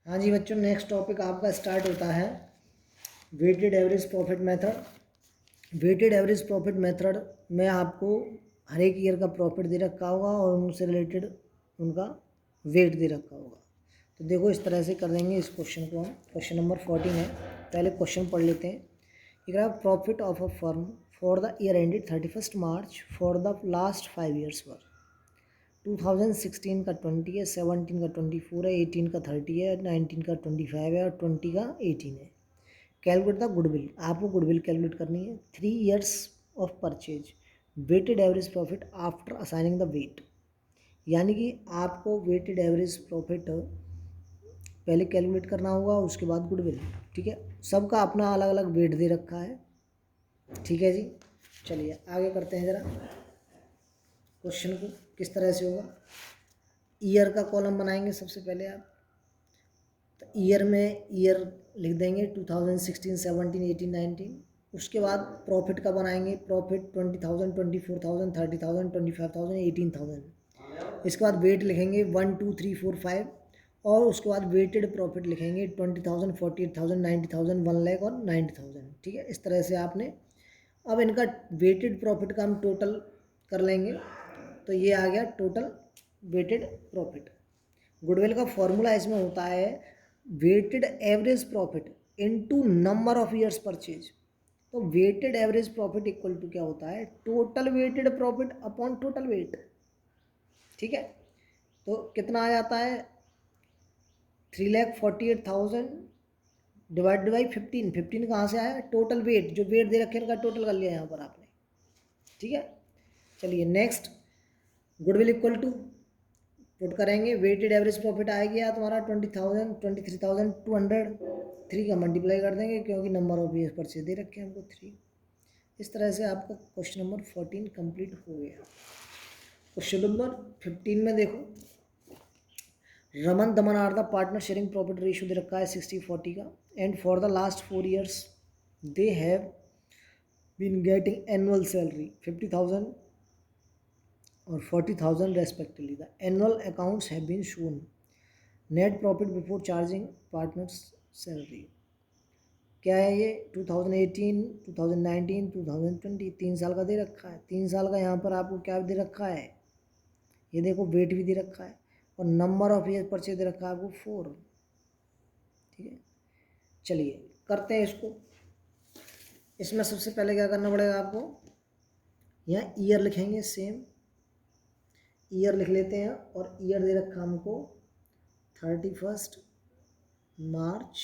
हाँ जी बच्चों, next topic आपका स्टार्ट होता है weighted average profit method. Weighted average profit method में आपको हर एक ईयर का प्रॉफिट दे रखा होगा और उनसे रिलेटेड उनका वेट दे रखा होगा। तो देखो इस तरह से कर देंगे इस क्वेश्चन को हम। क्वेश्चन नंबर 14 है। पहले क्वेश्चन पढ़ लेते हैं। Profit of a firm for the year ended 31 March for the last 5 years were 2016 का 20 है, 17 का 24 है, 18 का 30 है, 19 का 25 है और 20 का 18 है। Calculate the goodwill. आपको गुडविल कैलकुलेट करनी है। 3 years of purchase weighted average profit after assigning the weight. यानी कि आपको वेटेड एवरेज प्रॉफिट पहले कैलकुलेट करना होगा, उसके बाद गुडविल। ठीक है, सबका अपना अलग अलग वेट दे रखा है। ठीक है जी, चलिए आगे करते हैं ज़रा क्वेश्चन को किस तरह से होगा। ईयर का कॉलम बनाएंगे सबसे पहले आप। तो ईयर में ईयर लिख देंगे 2016, 17, 18, 19। उसके बाद प्रॉफिट का बनाएंगे। प्रॉफिट 20,000, 24,000, 30,000, 25,000, 18,000। इसके बाद वेट लिखेंगे 1, 2, 3, 4, 5 और उसके बाद वेटेड प्रॉफिट लिखेंगे 20,000, 48,000, 90,000, 1 लाख और 90,000। ठीक है, इस तरह से आपने अब इनका वेटेड प्रॉफिट का हम टोटल कर लेंगे। तो ये आ गया टोटल वेटेड प्रॉफिट। गुडविल का फॉर्मूला इसमें होता है weighted average profit into number of years purchase. तो weighted average profit equal to क्या होता है, total weighted profit upon total weight. ठीक है, तो कितना आ जाता है 3,48,000 डिवाइडेड बाई 15। 15 कहाँ से आया, टोटल वेट, जो वेट दे रखे हैं उनका टोटल कर लिया यहाँ पर आपने। ठीक है, चलिए next goodwill equal to put करेंगे। वेटेड एवरेज प्रॉफिट आ गया तुम्हारा 20,000, 23,200। 3 का मल्टीप्लाई कर देंगे क्योंकि नंबर ऑफ ईयर्स परचेज दे रखे हैं हमको 3। इस तरह से आपका क्वेश्चन नंबर 14 कंप्लीट हो गया। क्वेश्चन नंबर 15 में देखो, Raman Daman are the partner sharing profit ratio दे रखा है 60-40 का। And for the last 4 years they have been getting annual salary 50,000 और 40,000 respectively. The annual accounts have been shown. Net profit before charging partners salary. क्या है ये 2018, 2019, 2020 3 साल का दे रखा है। 3 साल का यहाँ पर आपको क्या दे रखा है, ये देखो वेट भी दे रखा है और नंबर ऑफ ईयर परचेज दे रखा है आपको 4। ठीक है, चलिए करते हैं इसको। इसमें सबसे पहले क्या करना पड़ेगा आपको, यहाँ ईयर लिखेंगे सेम ईयर लिख लेते हैं और ईयर दे रखा हमको 31 मार्च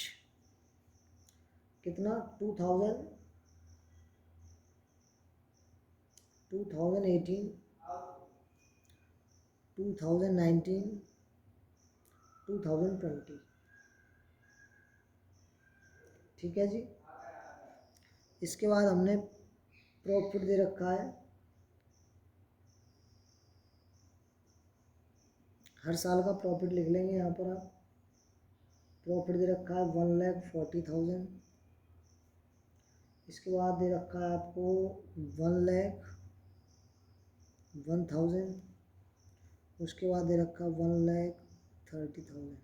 कितना 2018, 2019, 2020। ठीक है जी, इसके बाद हमने प्रॉफिट दे रखा है, हर साल का प्रॉफिट लिख लेंगे यहाँ पर आप। प्रॉफिट दे रखा है 1,40,000। इसके बाद दे रखा है आपको 1,01,000। उसके बाद दे रखा है 1,30,000।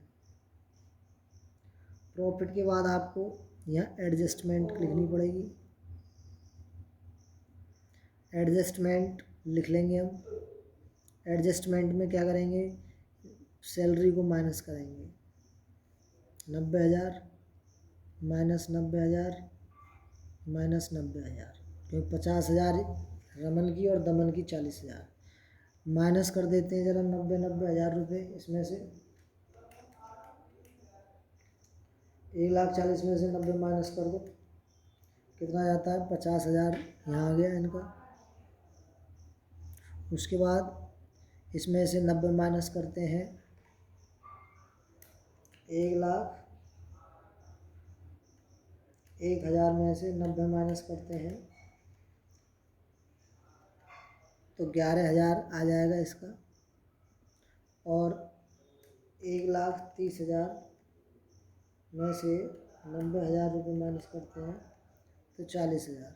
प्रॉफिट के बाद आपको यहाँ एडजस्टमेंट लिखनी पड़ेगी। एडजस्टमेंट लिख लेंगे हम। एडजस्टमेंट में क्या करेंगे, सैलरी को माइनस करेंगे 90,000 माइनस 90,000 माइनस 90,000, क्योंकि 50,000 रमन की और दमन की 40,000 माइनस कर देते हैं ज़रा 90,000 रुपये। इसमें से 1,40,000 में से 90 माइनस कर दो, कितना जाता है 50,000 यहाँ आ गया इनका। उसके बाद इसमें से 90 माइनस करते हैं 1,01,000 में से 90 माइनस करते हैं तो 11,000 आ जाएगा इसका। और 1,30,000 में से 90,000 रुपये माइनस करते हैं तो 40,000।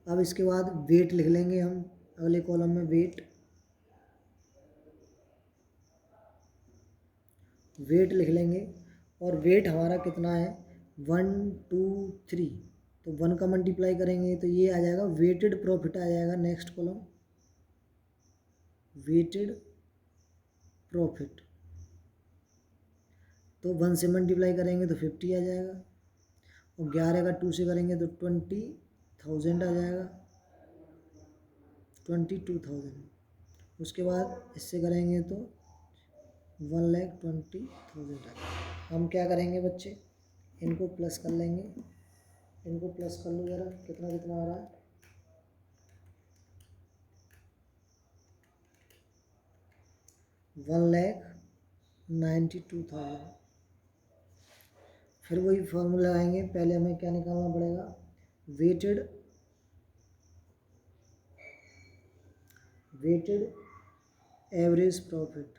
अब इसके बाद वेट लिख लेंगे हम अगले कॉलम में। वेट वेट लिख लेंगे और वेट हमारा कितना है 1 2 3, तो 1 का मल्टीप्लाई करेंगे तो ये आ जाएगा वेटेड प्रॉफिट आ जाएगा। नेक्स्ट कॉलम वेटेड प्रॉफिट, तो 1 से मल्टीप्लाई करेंगे तो 50 आ जाएगा और 11 का 2 से करेंगे तो 20,000 आ जाएगा, 22,000। उसके बाद इससे करेंगे तो 1,20,000 आ जाएगा। हम क्या करेंगे बच्चे, इनको प्लस कर लेंगे, इनको प्लस कर लो ज़रा, कितना कितना आ रहा है, $1,92,000। फिर वही फॉर्मूला लगाएंगे, पहले हमें क्या निकालना पड़ेगा, वेटेड एवरेज प्रॉफिट।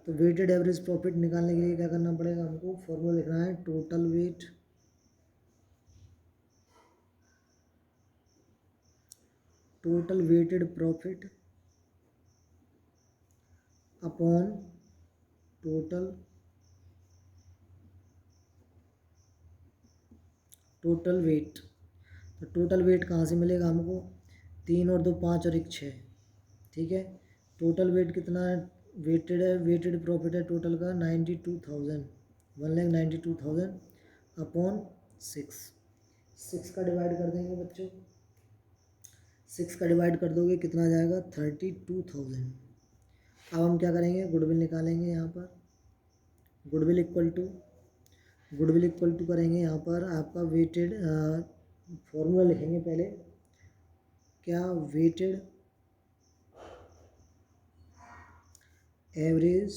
तो वेटेड एवरेज प्रॉफिट निकालने के लिए क्या करना पड़ेगा, हमको फॉर्मूला लिखना है total weighted profit upon total weight. तो टोटल वेट कहाँ से मिलेगा हमको, 3 और 2 5 और 1 6, ठीक है। टोटल वेट कितना है, वेटेड है, वेटेड प्रॉफिट है टोटल का 92,000, 1,92,000 अपॉन 6 का डिवाइड कर देंगे बच्चों, 6 का डिवाइड कर दोगे कितना आ जाएगा 32,000। अब हम क्या करेंगे, गुडविल निकालेंगे यहाँ पर, गुडविल इक्वल टू करेंगे यहाँ पर आपका वेटेड, फॉर्मूला लिखेंगे पहले, क्या weighted average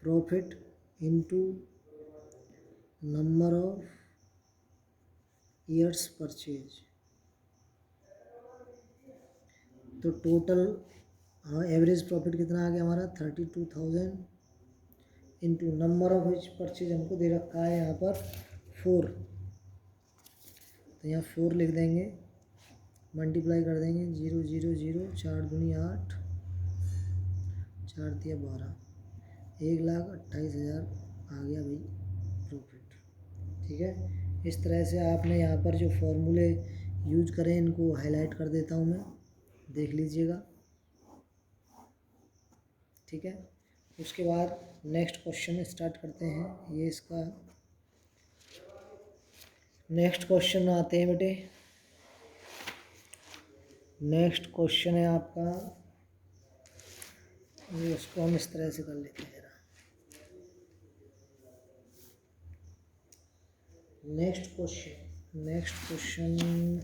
profit into number of years purchase. तो टोटल एवरेज प्रॉफिट कितना आ गया हमारा 32,000 into number of each purchase हमको दे रखा है यहाँ पर 4, तो यहाँ 4 लिख देंगे, मल्टीप्लाई कर देंगे 0 0 0, 4 दूनी 8, 4 दिया 12, 1,28,000 आ गया भाई प्रॉफिट, ठीक है। इस तरह से आपने यहाँ पर जो फॉर्मूले यूज करें इनको हाईलाइट कर देता हूँ मैं, देख लीजिएगा, ठीक है। उसके बाद नेक्स्ट क्वेश्चन स्टार्ट करते हैं, ये इसका नेक्स्ट क्वेश्चन आते हैं बेटे। नेक्स्ट क्वेश्चन है आपका, ये उसको हम इस तरह से कर लेते हैं जरा। नेक्स्ट क्वेश्चन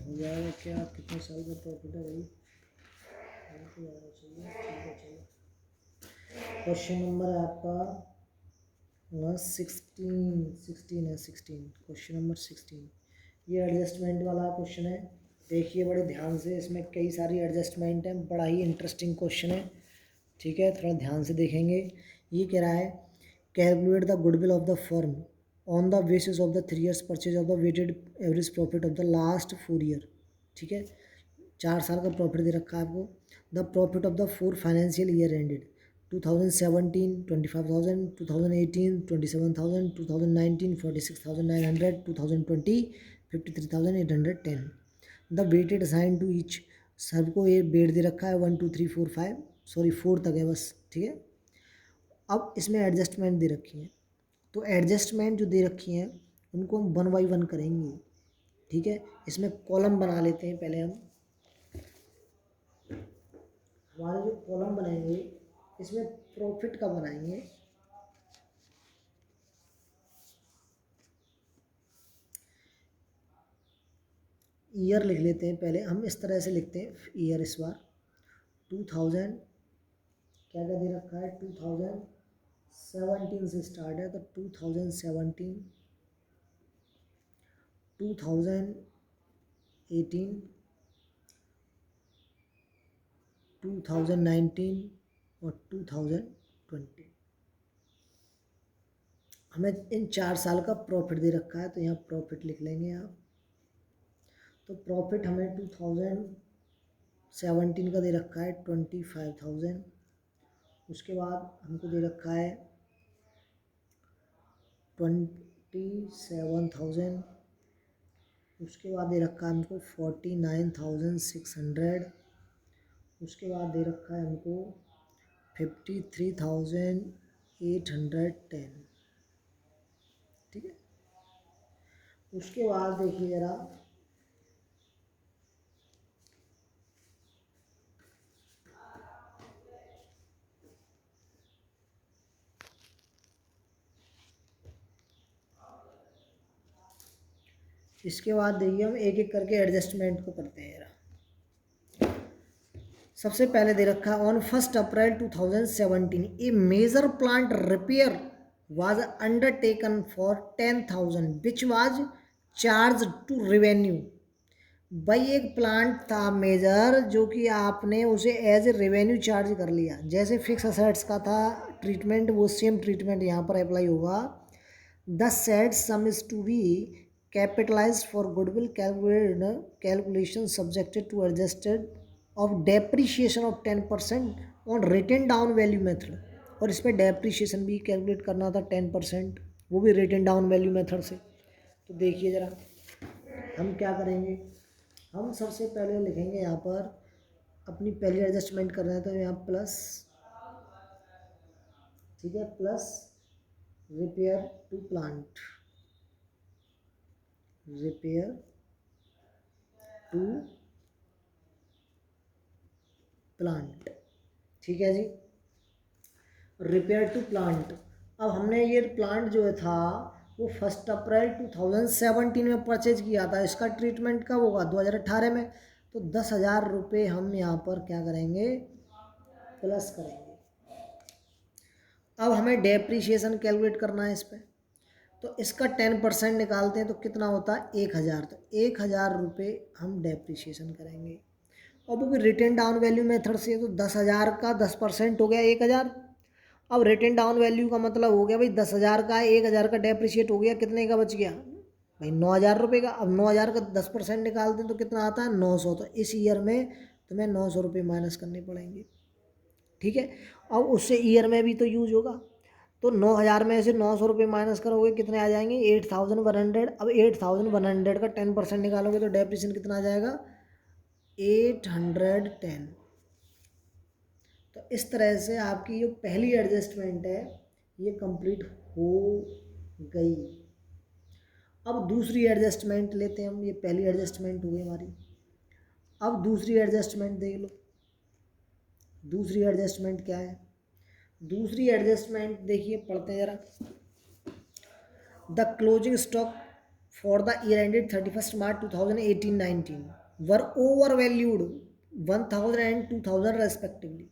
हो जाएगा क्या, कितने साल का प्रॉफिट है भाई, क्वेश्चन नंबर है आपका 16 क्वेश्चन नंबर 16। ये एडजस्टमेंट वाला क्वेश्चन है, देखिए बड़े ध्यान से, इसमें कई सारी एडजस्टमेंट है, बड़ा ही इंटरेस्टिंग क्वेश्चन है, ठीक है, थोड़ा ध्यान से देखेंगे। ये कह रहा है calculate the goodwill of the firm on the basis of the 3 years purchase of the weighted average profit of the last 4 year, ठीक है। 4 साल का प्रॉफिट दे रखा है आपको। The profit of the 4 financial year ended 2017 25,000, 2018 27,000, 2019 46,900, 2020 53,810। The weighted assign to each, सबको ये wait दे रखा है 1 2 3 4 5, सॉरी 4 तक है बस, ठीक है। अब इसमें एडजस्टमेंट दे रखी है, तो एडजस्टमेंट जो दे रखी हैं उनको हम 1 by 1 करेंगे, ठीक है। इसमें कॉलम बना लेते हैं पहले हम, हमारे जो कॉलम बनाएंगे इसमें प्रॉफिट का बनाएंगे, ईयर लिख लेते हैं पहले हम, इस तरह से लिखते हैं ईयर, इस बार 2000 क्या क्या दे रखा है 2017 से स्टार्ट है, तो 2017 2018 2019 और 2020। हमें इन 4 साल का प्रॉफिट दे रखा है, तो यहाँ प्रॉफिट लिख लेंगे आप। तो प्रॉफिट हमें 2017 17 का दे रखा है 25,000। उसके बाद हमको दे रखा है 27,000। उसके बाद दे रखा है हमको 49,600। उसके बाद दे रखा है हमको 53,810। ठीक है। उसके बाद देखिए ज़रा, इसके बाद देखिए हम एक एक करके एडजस्टमेंट को करते हैं ज़रा। सबसे पहले दे रखा है on 1 April 2017 a major plant repair was undertaken for 10,000 which was charge to revenue. भाई एक प्लांट था मेजर जो कि आपने उसे एज ए रेवेन्यू चार्ज कर लिया। जैसे फिक्स असेट्स का था ट्रीटमेंट, वो सेम ट्रीटमेंट यहाँ पर अप्लाई होगा। The said sum is to be capitalised for goodwill calculation subjected to adjusted of depreciation of 10% on written down value method. और इस पर डेप्रीशिएशन भी कैलकुलेट करना था 10%, वो भी रिटन डाउन वैल्यू मेथड से। तो देखिए ज़रा हम क्या करेंगे। हम सबसे पहले लिखेंगे यहाँ पर अपनी पहली एडजस्टमेंट कर रहे हैं तो यहाँ प्लस, ठीक है, plus repair to plant, repair to plant. ठीक है जी, रिपेयर टू प्लांट। अब हमने ये प्लांट जो था वो 1 अप्रैल 2017 में परचेज किया था। इसका ट्रीटमेंट कब होगा? 2018 में। तो 10,000 रुपये हम यहाँ पर क्या करेंगे, प्लस करेंगे। अब हमें डेप्रीशिएशन कैलकुलेट करना है इस पर, तो इसका 10% निकालते हैं तो कितना होता है 1,000। तो 1,000 रुपये हम डेप्रीशिएशन करेंगे। और वो भी रिटन डाउन वैल्यू मेथड से, तो 10,000 का 10% हो गया 1,000। अब रिटन डाउन वैल्यू का मतलब हो गया भाई 10,000 का 1,000 का डेप्रिशिएट हो गया, कितने का बच गया भाई 9,000 रुपये का। अब 9,000 का 10% निकालते हैं तो कितना आता है 900। तो इस ईयर में तुम्हें 900 रुपये माइनस करने पड़ेंगे। ठीक है। अब उससे ईयर में भी तो यूज होगा, तो 9,000 में से 900 रुपये माइनस करोगे कितने आ जाएंगे 8,100। अब 8,100 का 10% निकालोगे तो डेप्रिसिएशन कितना आ जाएगा 810। तो इस तरह से आपकी जो पहली एडजस्टमेंट है ये कंप्लीट हो गई। अब दूसरी एडजस्टमेंट लेते हैं हम। ये पहली एडजस्टमेंट हो गई हमारी। अब दूसरी एडजस्टमेंट देख लो। दूसरी एडजस्टमेंट क्या है? दूसरी एडजस्टमेंट देखिए, पढ़ते हैं जरा। The closing stock for the year ended 31 March 2018-19 were over valued 1,000 and 2,000 respectively.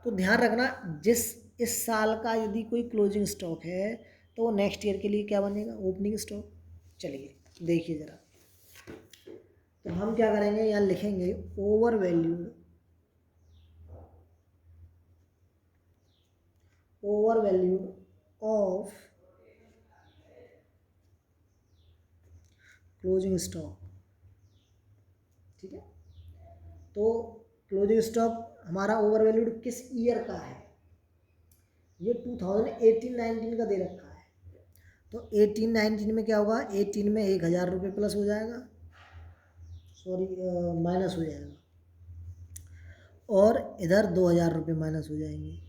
तो ध्यान रखना, इस साल का यदि कोई क्लोजिंग स्टॉक है तो नेक्स्ट ईयर के लिए क्या बनेगा, ओपनिंग स्टॉक। चलिए देखिए ज़रा, तो हम क्या करेंगे, यहाँ लिखेंगे over valued of closing stock. ठीक है, तो क्लोजिंग स्टॉक हमारा ओवर वैल्यूड किस ईयर का है? ये 2018-19 का दे रखा है। तो 18-19 में क्या होगा, 18 में 1,000 रुपये प्लस हो जाएगा, सॉरी माइनस हो जाएगा, और इधर 2,000 रुपये माइनस हो जाएंगे।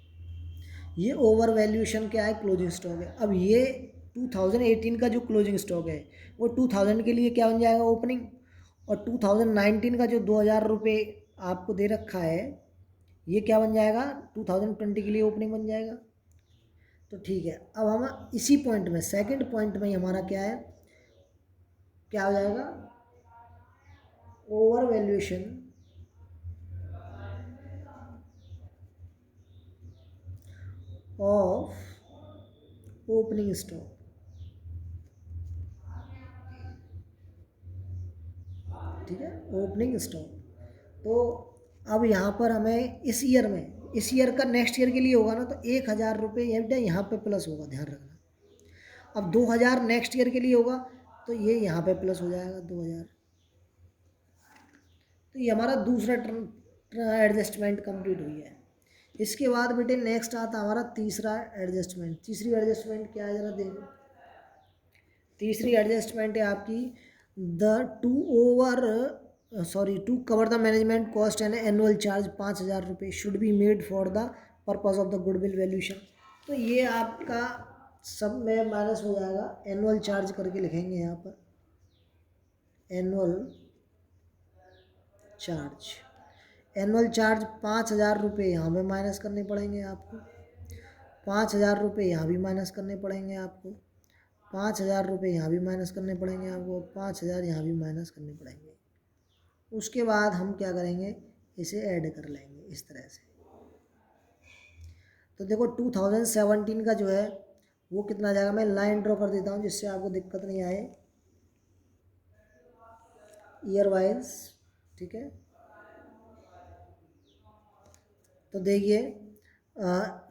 ये ओवर वैल्यूएशन क्या है, क्लोजिंग स्टॉक है। अब ये 2018 का जो क्लोजिंग स्टॉक है वो 2000 के लिए क्या बन जाएगा, ओपनिंग। और 2019 का जो 2,000 रुपये आपको दे रखा है ये क्या बन जाएगा, 2020 के लिए ओपनिंग बन जाएगा। तो ठीक है, अब हम इसी पॉइंट में, सेकंड पॉइंट में हमारा क्या है, क्या हो जाएगा, over valuation of opening stock. ठीक है, ओपनिंग स्टॉक। तो अब यहाँ पर हमें इस ईयर का नेक्स्ट ईयर के लिए होगा ना, तो 1,000 रुपये यहाँ पे प्लस होगा, ध्यान रखना। अब 2,000 नेक्स्ट ईयर के लिए होगा तो ये यहाँ पे प्लस हो जाएगा 2,000। तो ये हमारा दूसरा एडजस्टमेंट कंप्लीट हुई है। इसके बाद बेटे नेक्स्ट आता हमारा तीसरा एडजस्टमेंट। तीसरी एडजस्टमेंट क्या है ज़रा देखो। तीसरी एडजस्टमेंट है आपकी to cover the management cost and annual charge 5,000 रुपये should be made for the purpose of the goodwill valuation. तो ये आपका सब में माइनस हो जाएगा, एनुअल चार्ज करके लिखेंगे यहाँ पर एनुअल चार्ज। एनुअल चार्ज 5,000 रुपये यहाँ पे माइनस करने पड़ेंगे आपको, 5,000 रुपये यहाँ भी माइनस करने पड़ेंगे आपको, 5,000 रुपये यहाँ भी माइनस करने पड़ेंगे आपको, 5,000 यहाँ भी माइनस करने पड़ेंगे। उसके बाद हम क्या करेंगे, इसे ऐड कर लेंगे इस तरह से। तो देखो 2017 का जो है वो कितना आ जाएगा, मैं लाइन ड्रॉ कर देता हूँ जिससे आपको दिक्कत नहीं आए ईयर वाइज, ठीक है। तो देखिए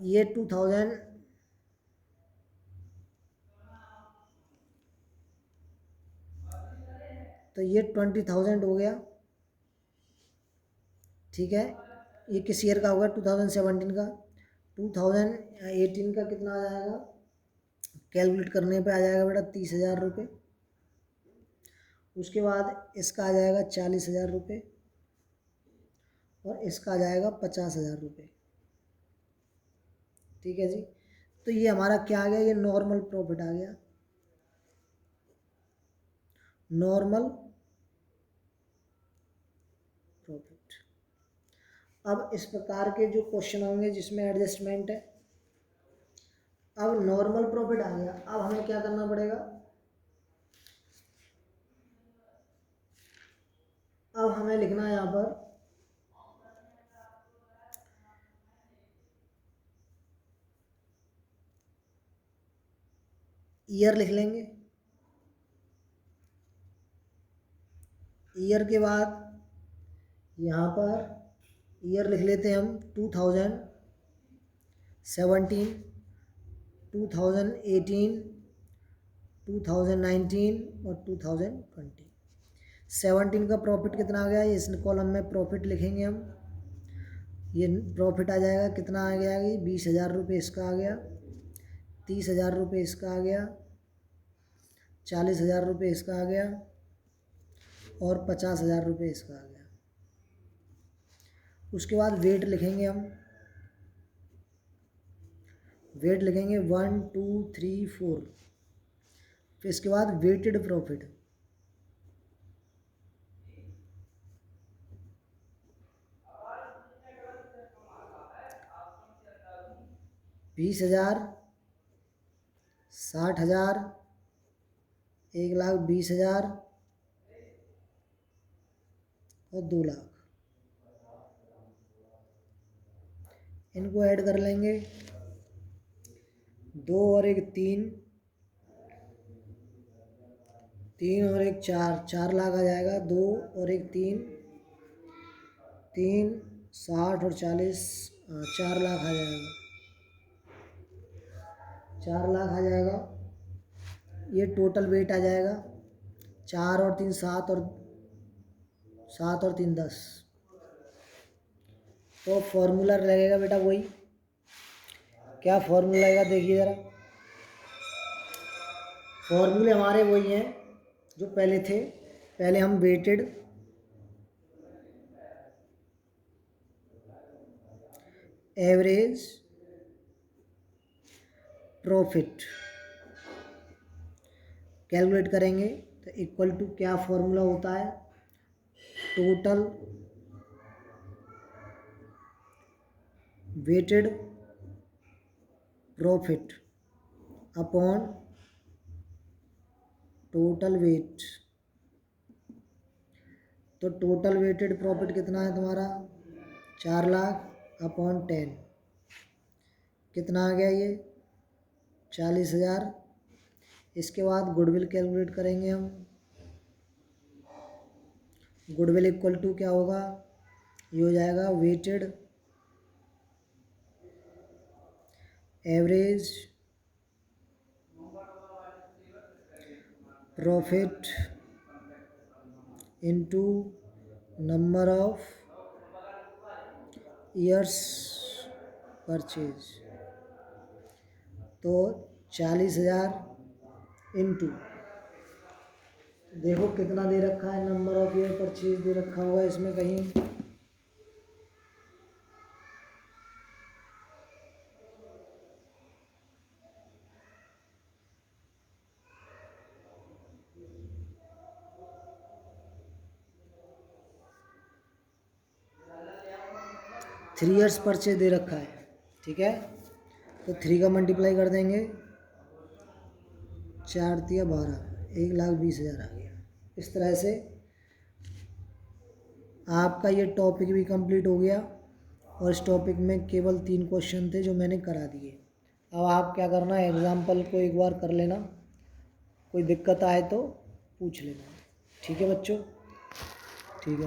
ये 2000 तो ये 20,000 हो गया, ठीक है। ये किस ईयर का होगा, 2017 का। 2018 का कितना आ जाएगा, कैलकुलेट करने पे आ जाएगा बेटा 30,000 रुपये। उसके बाद इसका आ जाएगा 40,000 रुपये और इसका आ जाएगा 50,000 रुपये, ठीक है जी। तो ये हमारा क्या आ गया, ये नॉर्मल प्रॉफिट आ गया, नॉर्मल प्रॉफिट। अब इस प्रकार के जो क्वेश्चन होंगे जिसमें एडजस्टमेंट है, अब नॉर्मल प्रॉफिट आ गया, अब हमें क्या करना पड़ेगा, अब हमें लिखना है यहाँ पर ईयर लिख लेंगे। ईयर के बाद यहाँ पर ईयर लिख लेते हैं हम 2017, 2018, 2019 और 2020। 17 का प्रॉफिट कितना आ गया, इस कॉलम में प्रॉफिट लिखेंगे हम। ये प्रॉफिट आ जाएगा, कितना आ गया, ये 20,000 रुपये इसका आ गया, 30,000 रुपये इसका आ गया, 40,000 रुपये इसका आ गया और 50,000 रुपये इसका आ गया। उसके बाद वेट लिखेंगे हम, वेट लिखेंगे 1 2 3 4। फिर इसके बाद वेटेड प्रॉफिट, बीस 20,000, 60,000, 1,20,000 और 2,00,000। इनको ऐड कर लेंगे, 2 और 1 3, 3 और 1 4, 4,00,000 आ जाएगा। 2 और 1 3, 3 60 और 40, 4,00,000 आ जाएगा, 4,00,000 आ जाएगा। ये टोटल वेट आ जाएगा, 4 और 3 7 और 3 10। तो फॉर्मूला लगेगा बेटा वही, क्या फॉर्मूला लगेगा देखिए ज़रा। फॉर्मूले हमारे वही हैं जो पहले थे। पहले हम वेटेड एवरेज प्रॉफिट कैलकुलेट करेंगे, तो इक्वल टू क्या फॉर्मूला होता है, total weighted profit upon total weight. तो टोटल वेटेड प्रॉफिट कितना है तुम्हारा, 4,00,000 अपॉन 10, कितना आ गया ये 40,000। इसके बाद गुडविल कैलकुलेट करेंगे हम, गुडविल इक्वल टू क्या होगा, ये हो जाएगा weighted average profit into number of years purchase, तो 40,000 इंटू, देखो कितना दे रखा है, नंबर ऑफ ईयर परचेज दे रखा हुआ है इसमें कहीं, थ्री ईयर्स परचेज दे रखा है, ठीक है। तो 3 का मल्टीप्लाई कर देंगे, 4 तिया 12, 1,20,000 आ गया। इस तरह से आपका ये टॉपिक भी कंप्लीट हो गया और इस टॉपिक में केवल 3 क्वेश्चन थे जो मैंने करा दिए। अब आप क्या करना है, एग्ज़ाम्पल को एक बार कर लेना, कोई दिक्कत आए तो पूछ लेना, ठीक है बच्चों।